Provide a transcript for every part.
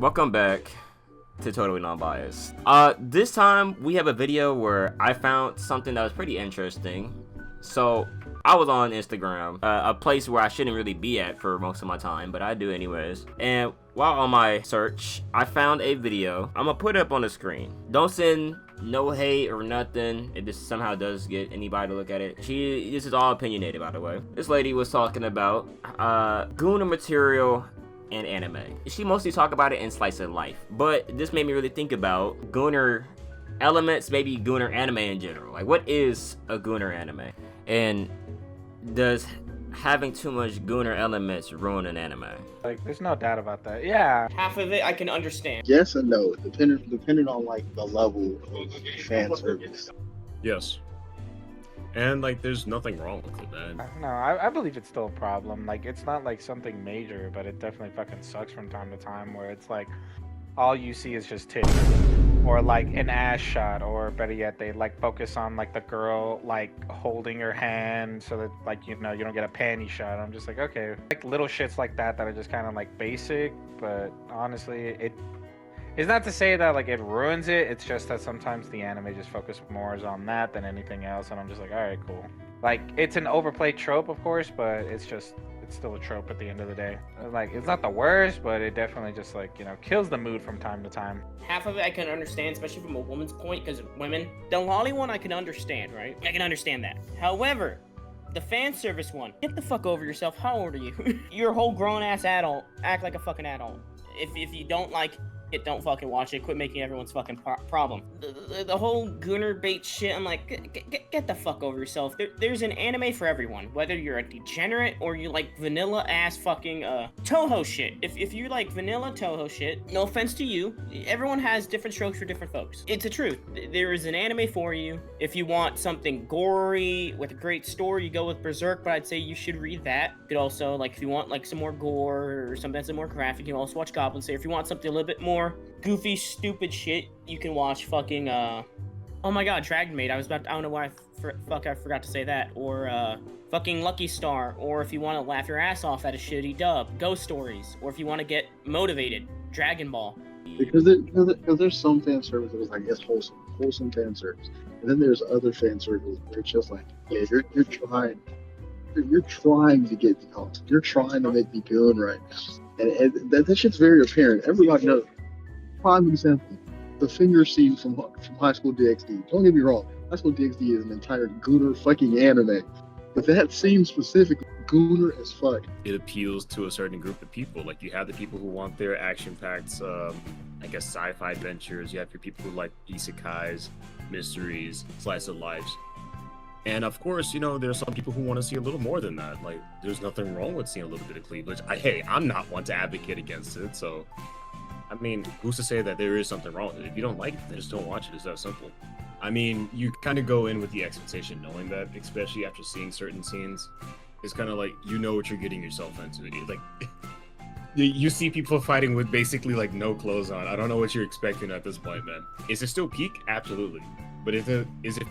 Welcome back to Totally Non-Biased. This time we have a video where I found something that was pretty interesting. So I was on Instagram, a place where I shouldn't really be at for most of my time, but I do anyways. And while on my search, I found a video. I'm gonna put it up on the screen. Don't send no hate or nothing. If this somehow does get anybody to look at it. This is all opinionated, by the way. This lady was talking about GOON material and anime. She mostly talked about it in slice of life, but this made me really think about Gooner elements, maybe Gooner anime in general. Like, what is a Gooner anime? And does having too much Gooner elements ruin an anime? Like, there's no doubt about that. Yeah. Half of it I can understand. Yes and no, depending on like the level of fan service. Yes. And like, there's nothing wrong with it, man. I don't know. I believe it's still a problem. Like, it's not like something major, but it definitely fucking sucks from time to time where it's like all you see is just titties or like an ass shot, or better yet, they like focus on like the girl like holding her hand so that like, you know, you don't get a panty shot. I'm just like, okay, like little shits like that are just kind of like basic, but honestly, it's not to say that like it ruins it. It's just that sometimes the anime just focus more on that than anything else, and I'm just like, all right, cool. Like, it's an overplayed trope, of course, but it's still a trope at the end of the day. Like, it's not the worst, but it definitely just like, you know, kills the mood from time to time. Half of it I can understand, especially from a woman's point, because women, the lolly one I can understand, right? I can understand that. However, the fan service one, get the fuck over yourself. How old are you? You're a whole grown ass adult. Act like a fucking adult. If you don't like it, don't fucking watch it. Quit making everyone's fucking problem. The whole Gooner bait shit, I'm like, get the fuck over yourself. There's an anime for everyone, whether you're a degenerate or you like vanilla ass fucking Toho shit. If you like vanilla Toho shit, no offense to you, everyone has different strokes for different folks. It's a truth. There is an anime for you. If you want something gory with a great story, you go with Berserk, but I'd say you should read that. You could also, like, if you want like some more gore or something that's more graphic, you can also watch Goblin Slayer. If you want something a little bit more goofy, stupid shit, you can watch fucking, oh my god, Dragon Maid. I don't know why I forgot to say that. Or, fucking Lucky Star. Or if you want to laugh your ass off at a shitty dub, Ghost Stories. Or if you want to get motivated, Dragon Ball. Because there's some fan service that is like, it's wholesome fan service, and then there's other fan service where it's just like, yeah, you're trying to get me out. You're trying to make me good right now, and that shit's very apparent. Everybody knows. Prime example, the finger scene from High School DxD. Don't get me wrong, High School DxD is an entire Gooner fucking anime, but that scene specifically, Gooner as fuck. It appeals to a certain group of people. Like, you have the people who want their action-packed, I guess, sci-fi adventures. You have your people who like isekais, mysteries, slice of lives. And of course, you know, there's some people who want to see a little more than that. Like, there's nothing wrong with seeing a little bit of cleavage. Hey, I'm not one to advocate against it, so I mean, who's to say that there is something wrong with it? If you don't like it, then just don't watch it. It's that simple. I mean, you kind of go in with the expectation knowing that, especially after seeing certain scenes. It's kind of like, you know what you're getting yourself into. Like, you see people fighting with basically like no clothes on. I don't know what you're expecting at this point, man. Is it still peak? Absolutely. But is it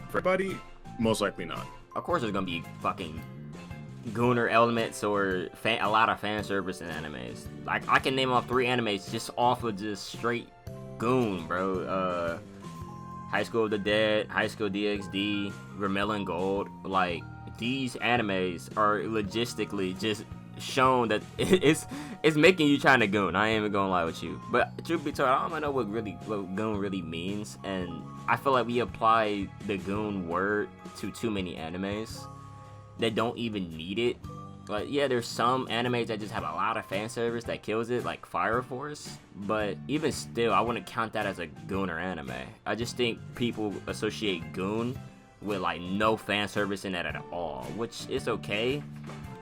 for everybody? Most likely not. Of course there's gonna be fucking Gooner elements or a lot of fan service in animes. Like, I can name off 3 animes just off of just straight Goon, bro. High School of the Dead, High School DxD, Vermilion Gold. Like, these animes are logistically just shown that it's making you trying to Goon. I ain't even gonna lie with you. But truth be told, I don't know what Goon really means, and I feel like we apply the Goon word to too many animes that don't even need it. Like, yeah, there's some animes that just have a lot of fan service that kills it, like Fire Force, but even still, I wouldn't count that as a Gooner anime. I just think people associate Goon with like no fan service in it at all, which is okay,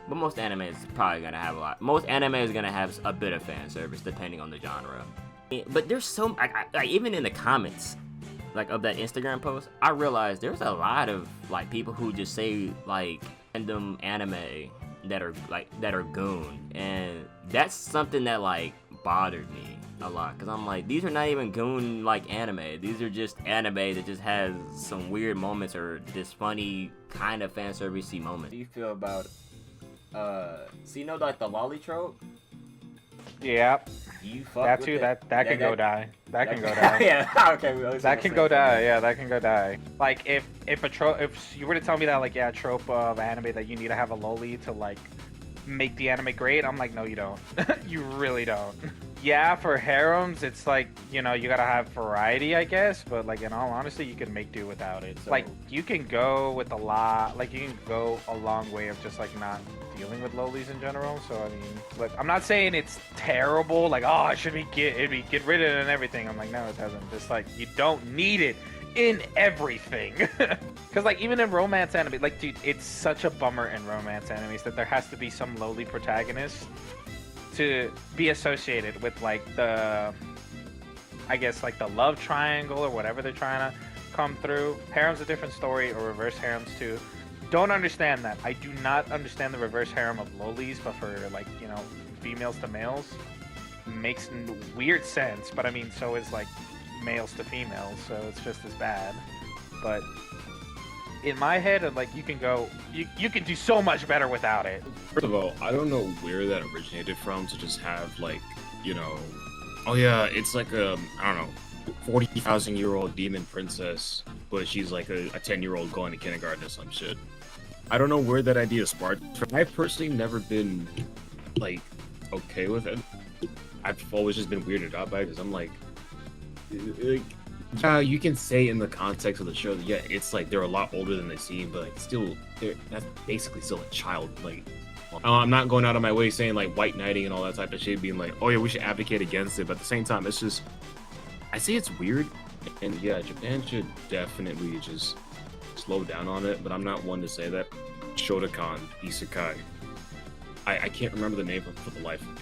but most anime is probably gonna have a lot. Most anime is gonna have a bit of fan service depending on the genre. But there's so, even in the comments, like, of that Instagram post, I realized there's a lot of like people who just say like random anime that are Goon, and that's something that like bothered me a lot, because I'm like, these are not even Goon like anime. These are just anime that just has some weird moments or this funny kind of fan servicey moment. How do you feel about so you know, like, the lolly trope? Yeah. You fuck That with too. it. That can go die. That can go die. Yeah. Okay. That can go die. Yeah, that can go die. Like if you were to tell me that like yeah, a trope of anime that you need to have a loli to like make the anime great, I'm like, no, you don't. You really don't. Yeah, for harems, it's like, you know, you gotta have variety, I guess. But like in all honesty, you can make do without it. So- Like you can go with a lot. Like you can go a long way of just like not dealing with lolis in general. So I mean, look, I'm not saying it's terrible. Like oh, it should be get rid of it and everything. I'm like no, it doesn't. Just like you don't need it in everything. Because like even in romance anime, like dude, it's such a bummer in romance animes that there has to be some lowly protagonist to be associated with like the, I guess like the love triangle or whatever they're trying to come through. Harem's a different story, or reverse harems too. Don't understand that. I do not understand the reverse harem of lolis, but for like, you know, females to males makes weird sense. But I mean, so is like males to females, so it's just as bad. But in my head, like you can go, you can do so much better without it. First of all, I don't know where that originated from to just have like, you know, oh yeah, it's like a, I don't know, 40,000-year-old demon princess, but she's like a 10-year-old going to kindergarten or some shit. I don't know where that idea sparked. I've personally never been like okay with it. I've always just been weirded out by it because I'm like, yeah, you can say in the context of the show that yeah, it's like they're a lot older than they seem, but like still, that's basically still a child. Like, I'm not going out of my way saying like white knighting and all that type of shit, being like, oh yeah, we should advocate against it, but at the same time, it's just, I say it's weird, and yeah, Japan should definitely just slow down on it, but I'm not one to say that. Shotokan Isekai. I can't remember the name for the life of me.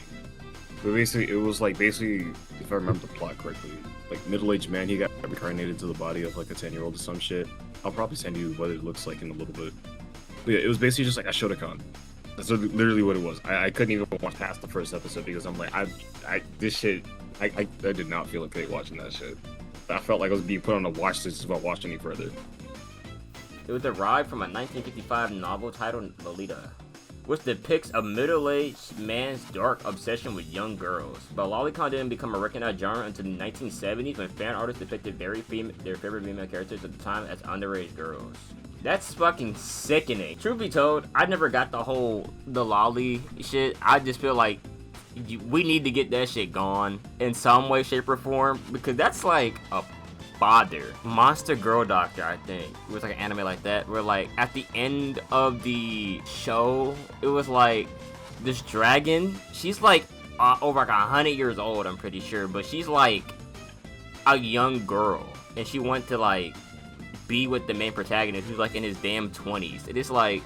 But basically, it was like basically, if I remember the plot correctly, like middle-aged man, he got reincarnated to the body of like a 10-year-old or some shit. I'll probably send you what it looks like in a little bit. But yeah, it was basically just like a Shotokan. That's literally what it was. I couldn't even watch past the first episode because I'm like, this shit, I did not feel okay watching that shit. I felt like I was being put on a watch list if I watched any further. It was derived from a 1955 novel titled Lolita, which depicts a middle-aged man's dark obsession with young girls. But lolicon didn't become a recognized genre until the 1970s when fan artists depicted their favorite female characters at the time as underage girls. That's fucking sickening. Truth be told, I never got the lolly shit. I just feel like we need to get that shit gone in some way, shape, or form, because that's like a bother. Monster Girl Doctor, I think, it was like an anime like that, where like at the end of the show, it was like this dragon. She's like over like 100 years old, I'm pretty sure, but she's like a young girl, and she went to like be with the main protagonist who's like in his damn 20s. It is like,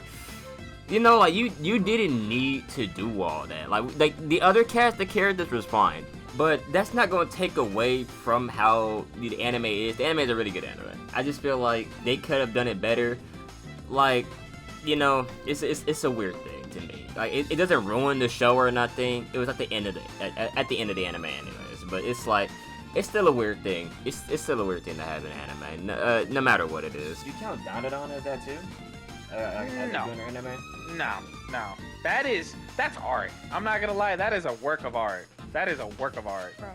you know, like you didn't need to do all that. Like the other cast, the characters was fine. But that's not going to take away from how the anime is. The anime is a really good anime. I just feel like they could have done it better. Like, you know, it's a weird thing to me. Like, it doesn't ruin the show or nothing. It was at the end of at the end of the anime anyways. But it's like, it's still a weird thing. It's still a weird thing to have in anime, no matter what it is. You count Dandadan as that too? No. Anime? No. That's art. I'm not gonna lie, that is a work of art. That is a work of art, bro.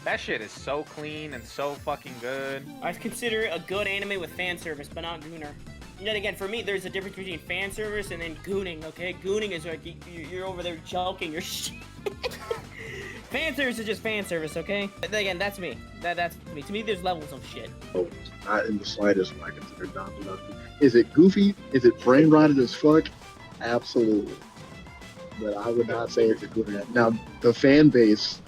That shit is so clean and so fucking good. I consider it a good anime with fan service, but not gooner. And then again, for me, there's a difference between fan service and then gooning, okay? Gooning is like, you're over there joking your shit. Fan service is just fan service, okay? But then again, that's me. That's me. To me, there's levels of shit. Oh, not in the slightest when I consider Dandadan. Is it goofy? Is it brain rotted as fuck? Absolutely. But I would not say it's a good anime. Now, the fan base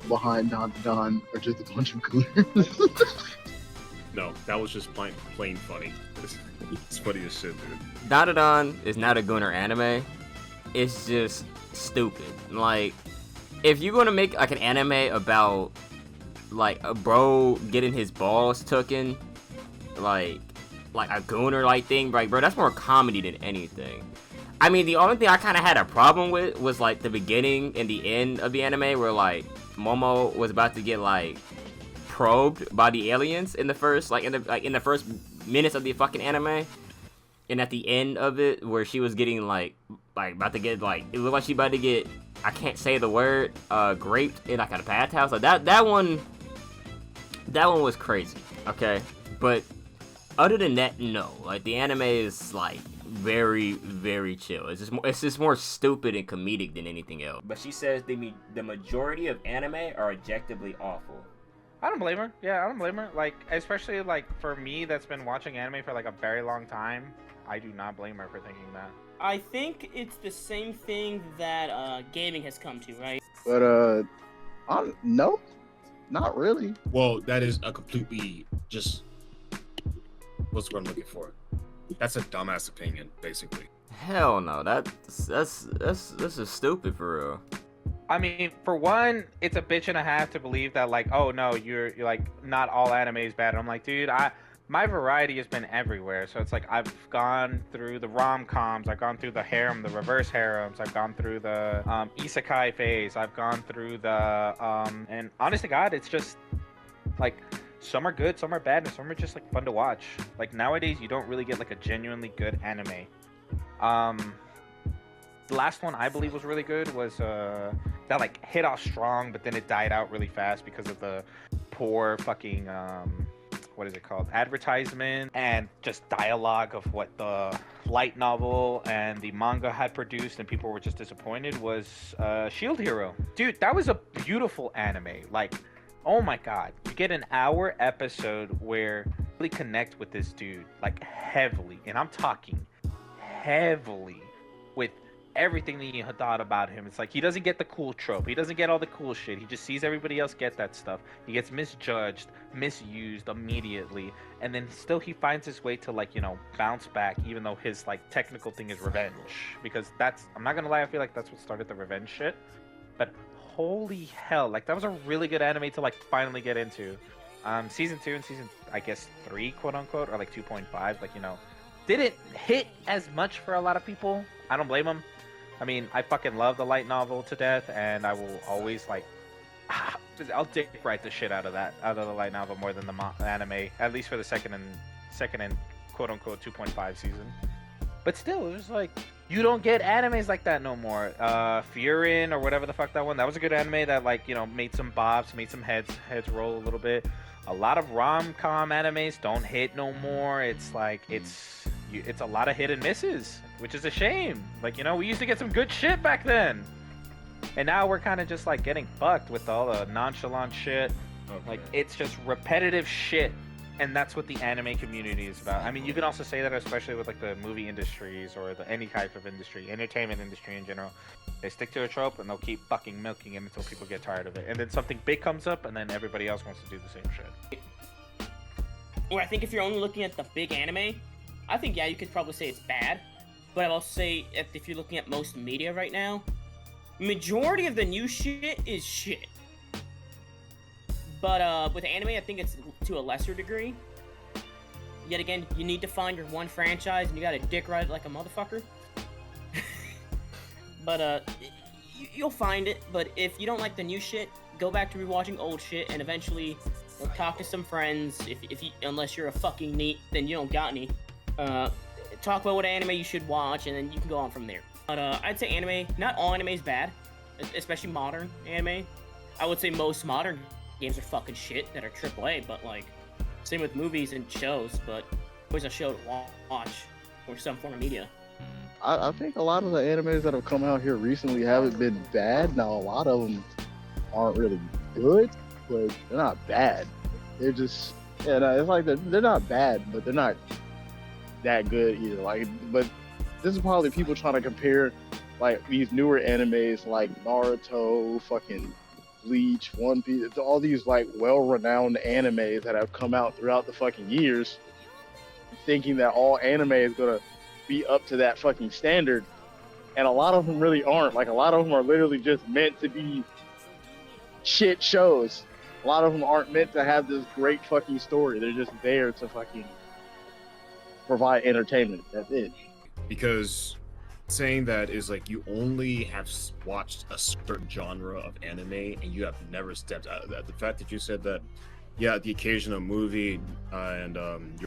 behind Dandadan are just a bunch of gooners. No, that was just plain funny. It's funny as shit, dude. Dandadan is not a gooner anime. It's just stupid. Like, if you're gonna make like an anime about like a bro getting his balls taken, like a gooner like thing, right, bro? That's more comedy than anything. I mean, the only thing I kind of had a problem with was like the beginning and the end of the anime, where like Momo was about to get like probed by the aliens in the first in the first minutes of the fucking anime, and at the end of it, where she was getting like about to get like, it looked like she about to get I can't say the word, graped in like a bathhouse. Like that one was crazy. Okay, but other than that, no. Like the anime is like very, very chill. It's just more stupid and comedic than anything else. But she says the majority of anime are objectively awful. I don't blame her. Yeah, I don't blame her. Like, especially like for me that's been watching anime for like a very long time, I do not blame her for thinking that. I think it's the same thing that gaming has come to, right? But no, not really. Well, that is a completely just what's what I'm looking for. That's a dumbass opinion, basically. Hell no, this is stupid for real. I mean, for one, it's a bitch and a half to believe that like, oh no, you're like not all anime is bad. I'm like, dude, my variety has been everywhere. So it's like I've gone through the rom-coms, I've gone through the harem, the reverse harems, I've gone through the isekai phase, I've gone through the and honest to God, it's just like some are good, some are bad, and some are just like fun to watch. Like nowadays, you don't really get like a genuinely good anime. The last one I believe was really good was that like hit off strong, but then it died out really fast because of the poor fucking what is it called, advertisement and just dialogue of what the light novel and the manga had produced, and people were just disappointed. Was Shield Hero. Dude, that was a beautiful anime. Like, oh my god, you get an hour episode where you really connect with this dude like heavily, and I'm talking heavily with everything that you had thought about him. It's like he doesn't get the cool trope, he doesn't get all the cool shit, he just sees everybody else get that stuff. He gets misjudged, misused immediately, and then still he finds his way to like, you know, bounce back, even though his like technical thing is revenge, because that's, I'm not gonna lie, I feel like that's what started the revenge shit. But holy hell, like that was a really good anime to like finally get into. Season 2 and season, I guess 3, quote unquote, or like 2.5, like, you know, didn't hit as much for a lot of people. I don't blame them. I mean, I fucking love the light novel to death, and I will always like, I'll dick right the shit out of the light novel more than the anime, at least for the second and quote unquote 2.5 season. But still, it was like, you don't get animes like that no more. Furin or whatever the fuck that one, that was a good anime that like, you know, made some bops, made some heads roll a little bit. A lot of rom-com animes don't hit no more. It's like, it's a lot of hit and misses, which is a shame. Like, you know, we used to get some good shit back then, and now we're kind of just like getting fucked with all the nonchalant shit. Okay. Like, it's just repetitive shit, and that's what the anime community is about. I mean, you can also say that especially with like the movie industries or any type of industry, entertainment industry in general. They stick to a trope and they'll keep fucking milking it until people get tired of it, and then something big comes up and then everybody else wants to do the same shit. Or I think if you're only looking at the big anime, I think, yeah, you could probably say it's bad. But I'll say, if you're looking at most media right now, majority of the new shit is shit. But with anime, I think it's to a lesser degree. Yet again, you need to find your one franchise, and you gotta dick ride it like a motherfucker. But you'll find it. But if you don't like the new shit, go back to rewatching old shit, and eventually talk to some friends. If you, unless you're a fucking neat, then you don't got any. Talk about what anime you should watch, and then you can go on from there. But I'd say anime, not all anime is bad, especially modern anime. I would say most modern games are fucking shit that are AAA, but like, same with movies and shows, but always a show to watch, or some form of media. I think a lot of the animes that have come out here recently haven't been bad. Now, a lot of them aren't really good, but they're not bad. They're just, it's like they're not bad, but they're not that good either. Like, but this is probably people trying to compare like these newer animes like Naruto, fucking Bleach, One Piece, all these like well-renowned animes that have come out throughout the fucking years, thinking that all anime is gonna be up to that fucking standard, and a lot of them really aren't. Like, a lot of them are literally just meant to be shit shows. A lot of them aren't meant to have this great fucking story. They're just there to fucking provide entertainment. That's it. Because saying that is like you only have watched a certain genre of anime and you have never stepped out of that. The fact that you said that, yeah, the occasional movie and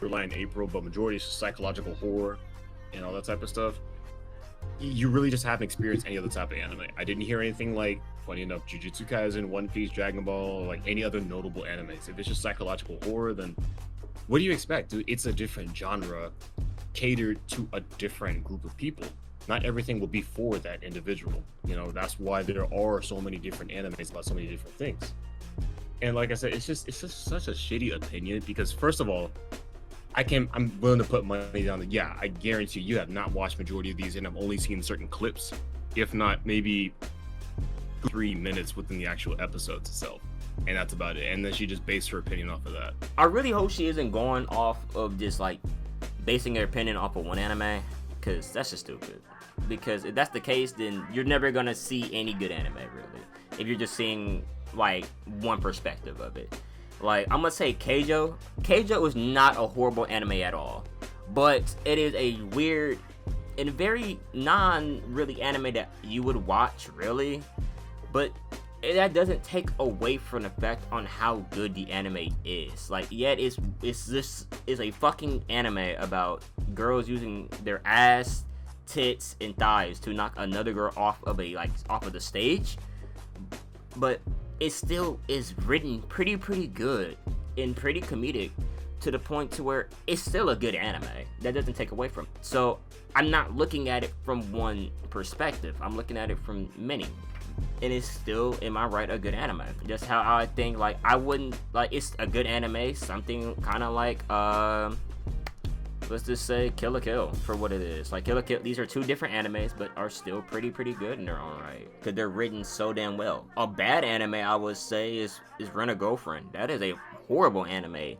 Your Lie in April, but majority is psychological horror and all that type of stuff. you really just haven't experienced any other type of anime. I didn't hear anything like, funny enough, Jujutsu Kaisen, One Piece, Dragon Ball, like any other notable animes. If it's just psychological horror, then what do you expect? Dude, it's a different genre catered to a different group of people. Not everything will be for that individual. You know, that's why there are so many different animes about so many different things. And like I said, it's just such a shitty opinion because first of all, I'm willing to put money down that, yeah, I guarantee you have not watched majority of these and I've only seen certain clips, if not maybe 3 minutes within the actual episodes itself. And that's about it. And then she just based her opinion off of that. I really hope she isn't going off of just like basing her opinion off of one anime, because that's just stupid. Because if that's the case, then you're never gonna see any good anime, really, if you're just seeing like one perspective of it. Like, I'm gonna say Keijo is not a horrible anime at all, but it is a weird and very non-really anime that you would watch, really. But that doesn't take away from the fact on how good the anime is. Like, yeah, this is a fucking anime about girls using their ass, tits, and thighs to knock another girl off of the stage. But it still is written pretty good and pretty comedic to the point to where it's still a good anime. That doesn't take away from it. So I'm not looking at it from one perspective. I'm looking at it from many. And it's still, in my right, a good anime. Just how I think, like, I wouldn't, like, it's a good anime, something kind of like, let's just say Kill la Kill for what it is. Like, Kill la Kill, these are two different animes, but are still pretty good in their own right. Because they're written so damn well. A bad anime, I would say, is Rent a Girlfriend. That is a horrible anime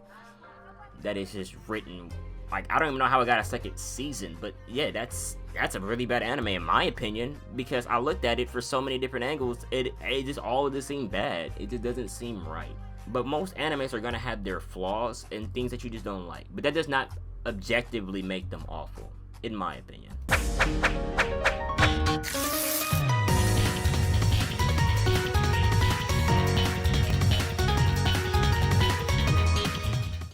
that is just written, like, I don't even know how it got a second season, but yeah, that's a really bad anime in my opinion, because I looked at it for so many different angles. It just, all of this seemed bad. It just doesn't seem right. But most animes are gonna have their flaws and things that you just don't like. But that does not objectively make them awful, in my opinion.